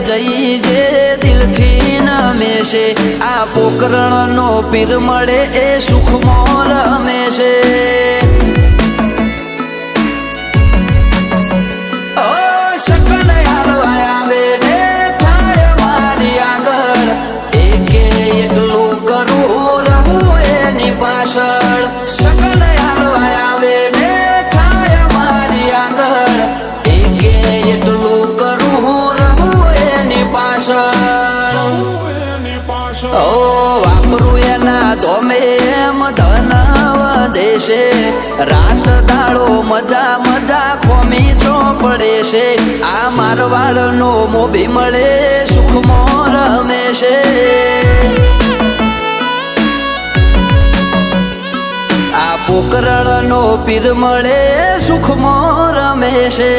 જઈ જે દિલથી નમે છે આ પોકરણનો પીર મળે એ સુખમાં રમે છે વાપરું એના ધોમે એમ ધન વધે રાત દાડો મજા મજા ખોમી ચોપડે છે આ મારવાડનો મોભી મળે સુખમાં રમે છે આ પોકરણનો પીર મળે સુખમાં રમે છે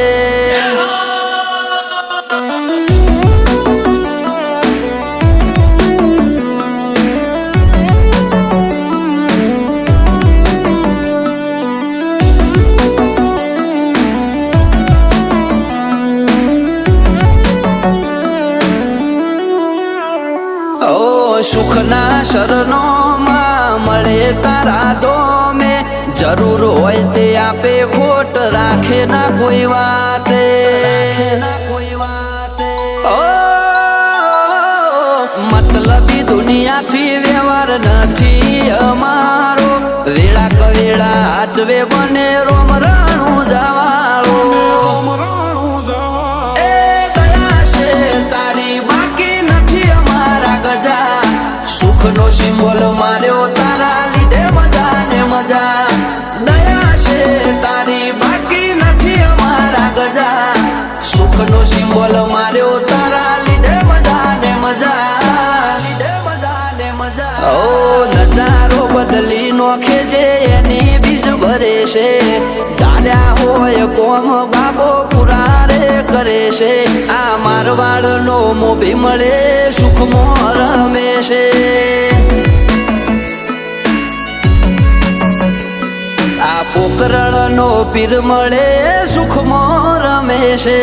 સુખના શરણોમાં મળે તારા દોમે જરૂર હોય તે આપે ખોટ રાખે ના કોઈ વાતે મતલબી દુનિયાથી વ્યવહાર નથી અમારો વેળા કવેળા આચવે બને રોમ રાણું જવાળો સુખનો સિમ્બોલ માર્યો તારા લીધે મજા ને મજા દયા છે તારી બાકી નથી અમારા ગજા સુખનો સિમ્બોલ માર્યો તારા લીધે મજા ને મજા ઓ નજારો બદલી નોખે જે એની બીજ ભરે છે ધાર્યા હોય કોમ બાબો પુરારે કરે છે આ મારવાડનો મોભી મળે સુખમાં રમે છે આ પોકરણનો પીર મળે સુખમાં રમે છે